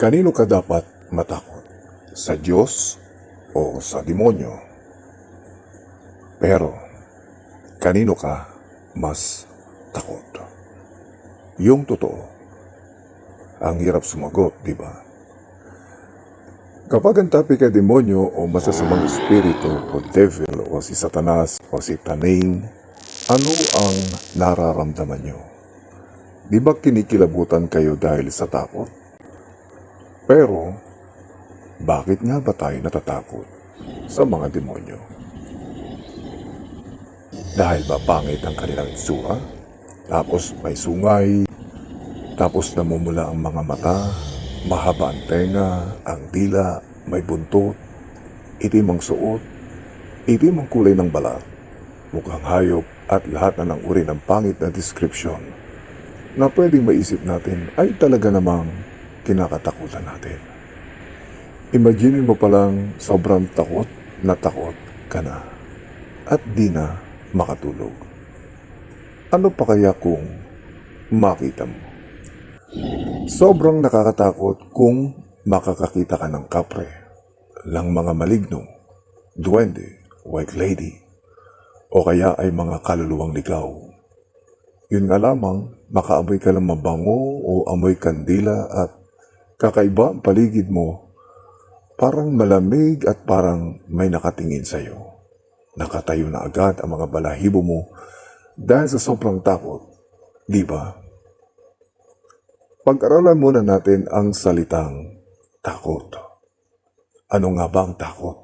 Kanino ka dapat matakot? Sa Diyos o sa demonyo? Pero, kanino ka mas takot? Yung totoo. Ang hirap sumagot, di ba? Kapag ang topic ay demonyo o masasamang espiritu o devil o si Satanas o si Taning, ano ang nararamdaman nyo? Di ba kinikilabutan kayo dahil sa takot? Pero, bakit nga ba tayo natatakot sa mga demonyo? Dahil ba pangit ang kanilang itsura? Tapos may sungay, tapos namumula ang mga mata, mahaba ang tenga, ang dila, may buntot, itim ang suot, itim ang kulay ng balat, mukhang hayop at lahat na ng uri ng pangit na description na pwedeng maisip natin ay talaga namang kinakatakutan natin. Imagine mo palang sobrang takot ka na at di na makatulog. Ano pa kaya kung makita mo? Sobrang nakakatakot kung makakakita ka ng kapre, ng mga maligno, duwende, white lady, o kaya ay mga kaluluwang ligaw. Yun nga lamang, makaamoy ka ng mabango o amoy kandila at kakaiba ang paligid mo, parang malamig at parang may nakatingin sa'yo. Nakatayo na agad ang mga balahibo mo dahil sa sobrang takot, di ba? Pag-aralan muna natin ang salitang takot. Ano nga ba ang takot?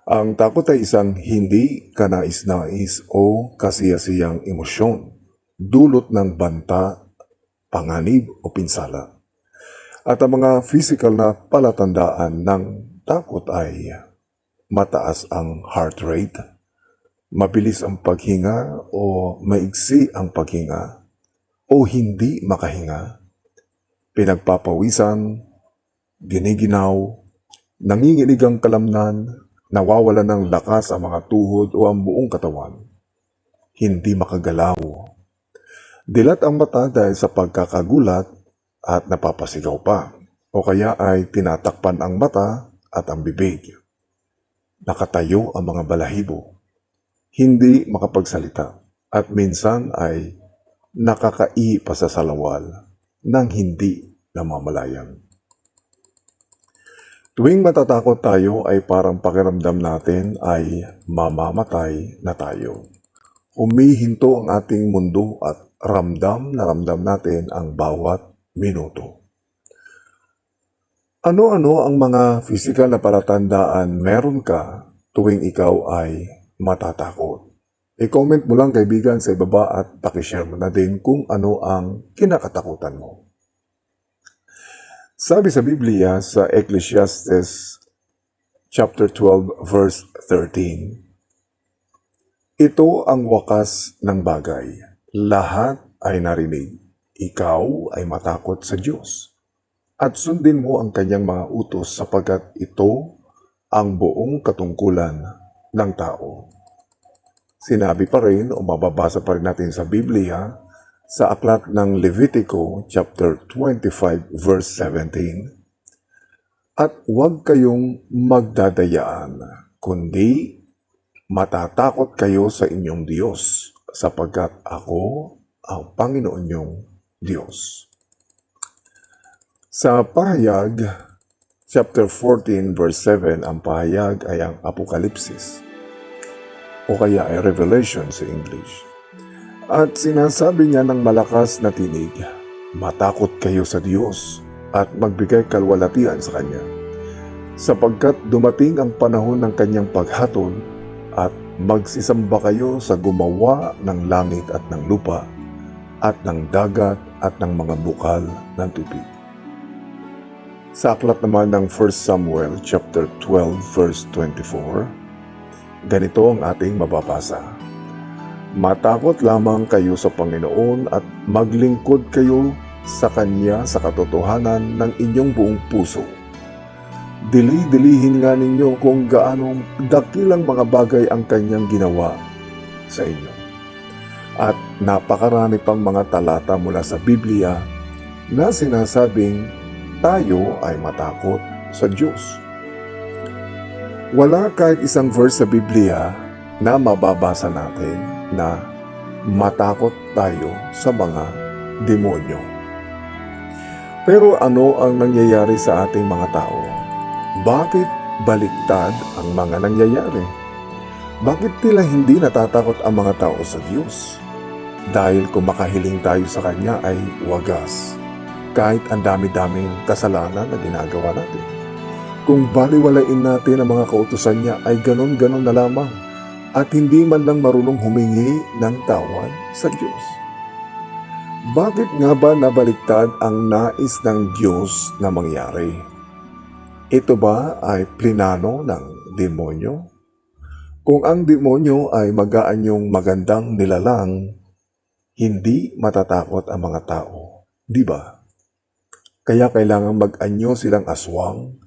Ang takot ay isang hindi kanais-nais o kasiyasiyang emosyon, dulot ng banta, panganib o pinsala. At ang mga physical na palatandaan ng takot ay mataas ang heart rate, mabilis ang paghinga o maigsi ang paghinga, o hindi makahinga, pinagpapawisan, giniginaw, nanginginig ang kalamnan, nawawala ng lakas ang mga tuhod o ang buong katawan, hindi makagalaw, dilat ang mata dahil sa pagkakagulat at napapasigaw pa, o kaya ay tinatakpan ang mata at ang bibig. Nakatayo ang mga balahibo, hindi makapagsalita, at minsan ay nakakaihi pa sa salawal nang hindi namamalayan. Tuwing matatakot tayo ay parang pakiramdam natin ay mamamatay na tayo. Humihinto ang ating mundo at ramdam na ramdam natin ang bawat minuto. Ano-ano ang mga pisikal na palatandaan meron ka tuwing ikaw ay matatakot? I-comment mo lang kaibigan sa ibaba at pakishare mo na din kung ano ang kinakatakutan mo. Sabi sa Biblia sa Ecclesiastes chapter 12 verse 13, ito ang wakas ng bagay. Lahat ay narinig. Ikaw ay matakot sa Diyos at sundin mo ang kanyang mga utos sapagkat ito ang buong katungkulan ng tao. Sinabi pa rin o mababasa pa rin natin sa Biblia sa aklat ng Levitico chapter 25 verse 17, at huwag kayong magdadayaan, kundi matatakot kayo sa inyong Diyos sapagkat ako ang Panginoon niyong Diyos. Sa pahayag chapter 14 verse 7, ang pahayag ay ang Apokalipsis o kaya ay Revelation sa English. At sinasabi niya ng malakas na tinig, matakot kayo sa Diyos at magbigay kalwalatian sa Kanya, sapagkat dumating ang panahon ng Kanyang paghatol at magsisamba kayo sa gumawa ng langit at ng lupa at ng dagat at ng mga bukal ng tubig. Sa aklat naman ng 1 Samuel chapter 12 verse 24, ganito ang ating mababasa. Matakot lamang kayo sa Panginoon at maglingkod kayo sa Kanya sa katotohanan ng inyong buong puso. Dili-dilihin nga ninyo kung gaanong dakilang mga bagay ang Kanyang ginawa sa inyo. At napakarami pang mga talata mula sa Biblia na sinasabing tayo ay matakot sa Diyos. Wala kahit isang verse sa Biblia na mababasa natin na matakot tayo sa mga demonyo. Pero ano ang nangyayari sa ating mga tao? Bakit baliktad ang mga nangyayari? Bakit tila hindi natatakot ang mga tao sa Diyos? Dahil kung makahiling tayo sa Kanya ay wagas, kahit ang dami-daming kasalanan na ginagawa natin. Kung baliwalain natin ang mga kautusan niya ay ganon-ganon na lamang at hindi man lang marunong humingi ng tawad sa Diyos. Bakit nga ba nabaliktad ang nais ng Diyos na mangyari? Ito ba ay plinano ng demonyo? Kung ang demonyo ay mag-aanyong magandang nilalang, hindi matatakot ang mga tao, di ba? Kaya kailangan mag-anyo silang aswang,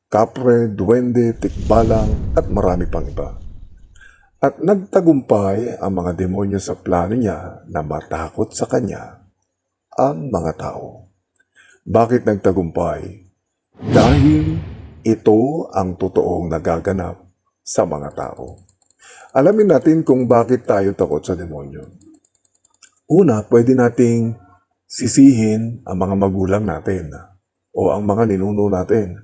kapre, duwende, tikbalang at marami pang iba. At nagtagumpay ang mga demonyo sa plano niya na matakot sa kanya ang mga tao. Bakit nagtagumpay? Dahil ito ang totoong nagaganap sa mga tao. Alamin natin kung bakit tayo takot sa demonyo. Una, pwede nating sisihin ang mga magulang natin o ang mga ninuno natin.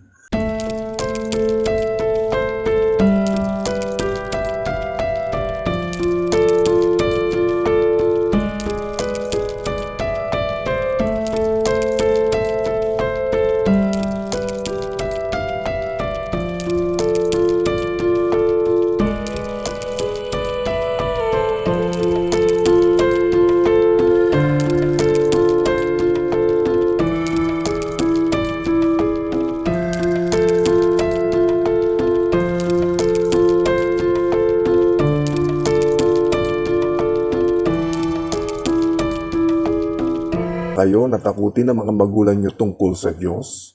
Kayo natakutin ng mga magulang nyo tungkol sa Diyos?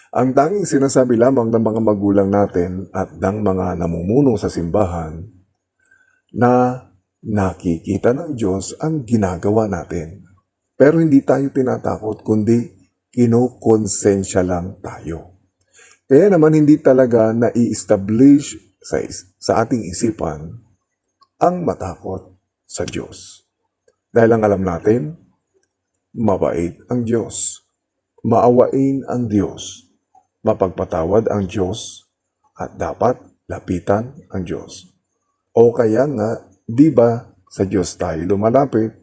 Ang tanging sinasabi lamang ng mga magulang natin at ng mga namumuno sa simbahan na nakikita ng Diyos ang ginagawa natin. Pero hindi tayo tinatakot kundi kinukonsensya lang tayo. Kaya naman hindi talaga nai-establish sa ating isipan ang matakot sa Diyos. Dahil ang alam natin, mabait ang Diyos, maawain ang Diyos, mapagpatawad ang Diyos, at dapat lapitan ang Diyos. O kaya nga, di ba sa Diyos tayo lumalapit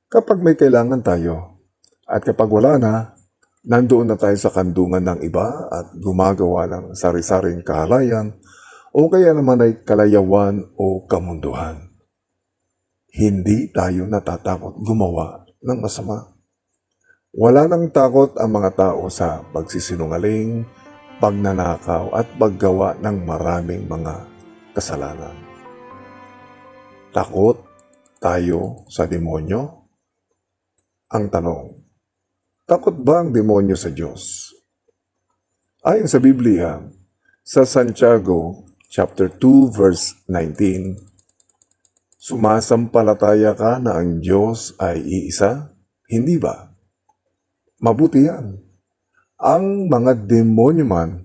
kapag may kailangan tayo? At kapag wala na, nandoon na tayo sa kandungan ng iba at gumagawa ng sari-saring kahalayan o kaya naman ay kalayawan o kamunduhan. Hindi tayo natatakot gumawa ng masama. Wala nang takot ang mga tao sa pagsisinungaling, pagnanakaw at paggawa ng maraming mga kasalanan. Takot tayo sa demonyo? Ang tanong, takot ba ang demonyo sa Diyos? Ayon sa Biblia, sa Santiago chapter 2 verse 19, sumasampalataya ka na ang Diyos ay iisa? Hindi ba? Mabuti yan. Ang mga demonyo man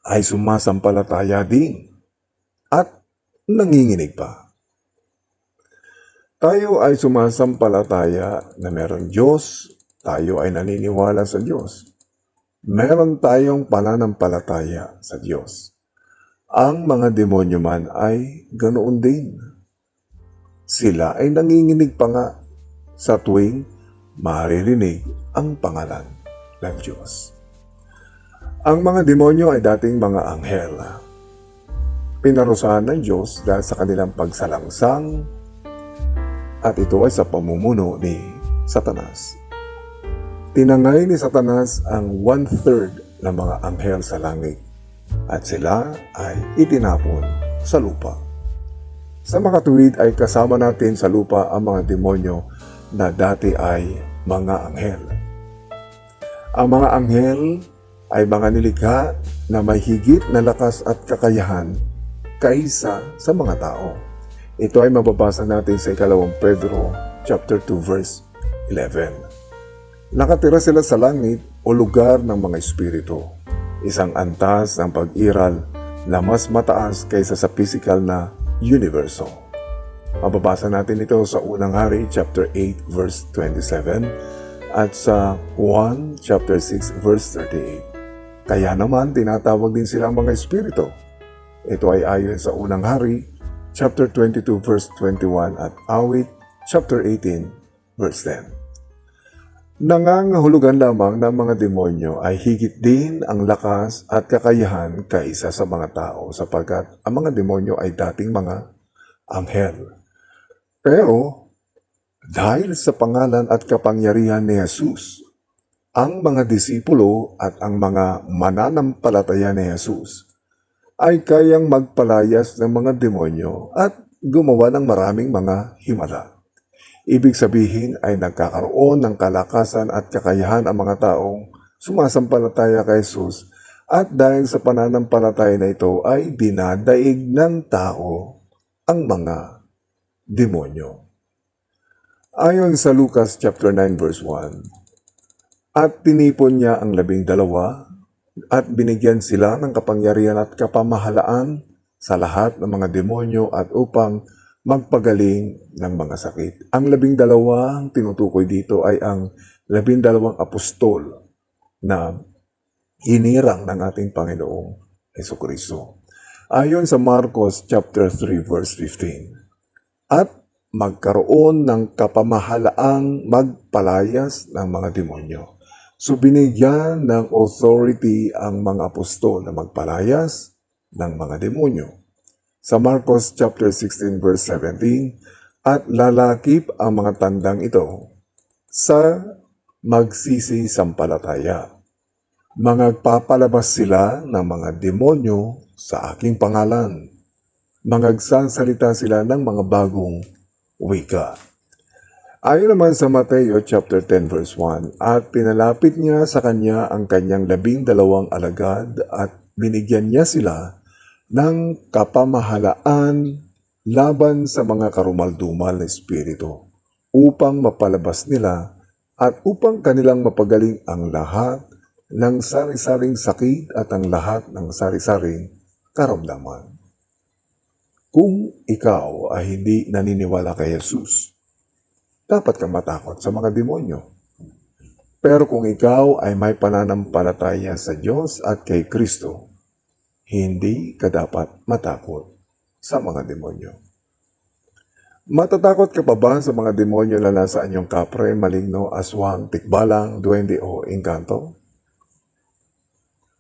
ay sumasampalataya din at nanginginig pa. Tayo ay sumasampalataya na merong Diyos, tayo ay naniniwala sa Diyos. Meron tayong pananampalataya sa Diyos. Ang mga demonyo man ay ganoon din. Sila ay nanginginig pa nga sa tuwing maririnig ang pangalan ng Diyos. Ang mga demonyo ay dating mga anghel. Pinarusahan ng Diyos dahil sa kanilang pagsalangsang at ito ay sa pamumuno ni Satanas. Tinangay ni Satanas ang 1/3 ng mga anghel sa langit at sila ay itinapon sa lupa. Sa makatuwid ay kasama natin sa lupa ang mga demonyo na dati ay mga anghel. Ang mga anghel ay mga nilikha na may higit na lakas at kakayahan kaysa sa mga tao. Ito ay mababasa natin sa 2 Pedro chapter 2 verse 11. Nakatira sila sa langit o lugar ng mga espiritu, isang antas ng pag-iral na mas mataas kaysa sa physical na universo. Mababasa natin ito sa Unang Hari chapter 8 verse 27 at sa 1 chapter 6 verse 38. Kaya naman tinatawag din silang mga espiritu. Ito ay ayon sa Unang Hari chapter 22 verse 21 at Awit chapter 18 verse 10. Nangangahulugan lamang ng mga demonyo ay higit din ang lakas at kakayahan kaysa sa mga tao sapagkat ang mga demonyo ay dating mga anghel. Pero dahil sa pangalan at kapangyarihan ni Jesus, ang mga disipulo at ang mga mananampalataya ni Jesus ay kayang magpalayas ng mga demonyo at gumawa ng maraming mga himala. Ibig sabihin ay nagkakaroon ng kalakasan at kakayahan ang mga taong sumasampalataya kay Jesus at dahil sa pananampalataya na ito ay dinadaig ng tao ang mga demonyo. Ayon sa Lucas chapter 9 verse 1, at tinipon niya ang 12 at binigyan sila ng kapangyarihan at kapamahalaan sa lahat ng mga demonyo at upang magpagaling ng mga sakit. Ang 12 ang tinutukoy dito ay ang 12 apostol na hinirang ng ating Panginoong Hesukristo. Ayon sa Marcos chapter 3 verse 15, at magkaroon ng kapamahalaang magpalayas ng mga demonyo. So binigyan ng authority ang mga apostol na magpalayas ng mga demonyo. Sa Marcos chapter 16 verse 17, at lalakip ang mga tandang ito sa magsisisampalataya. Magpapalabas sila ng mga demonyo sa aking pangalan. Magsasalita sila ng mga bagong wika. Ayon naman sa Mateo chapter 10 verse 1, at pinalapit niya sa kanya ang kanyang 12 alagad at binigyan niya sila ng kapamahalaan laban sa mga karumaldumal na espiritu upang mapalabas nila at upang kanilang mapagaling ang lahat ng sari-saring sakit at ang lahat ng sari-saring karamdaman. Kung ikaw ay hindi naniniwala kay Jesus, dapat kang matakot sa mga demonyo. Pero kung ikaw ay may pananampalataya sa Diyos at kay Kristo, hindi ka dapat matakot sa mga demonyo. Matatakot ka pa ba sa mga demonyo na nasa anyong kapre, maligno, aswang, tikbalang, duwende o engkanto?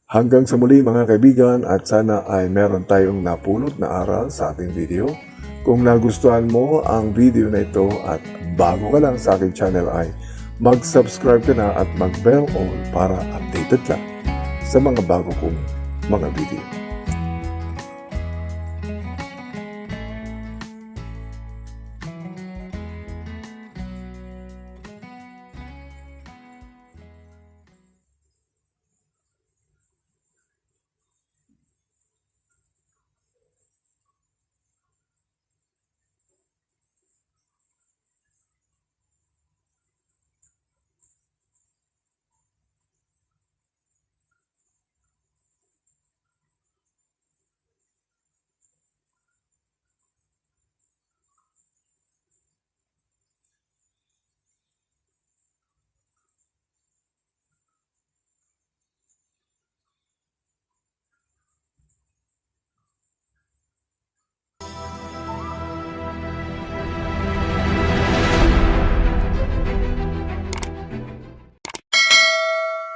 Hanggang sa muli mga kaibigan at sana ay meron tayong napulot na aral sa ating video. Kung nagustuhan mo ang video na ito at bago ka lang sa aking channel ay mag-subscribe ka na at mag-bell on para updated ka sa mga bago kong mga video.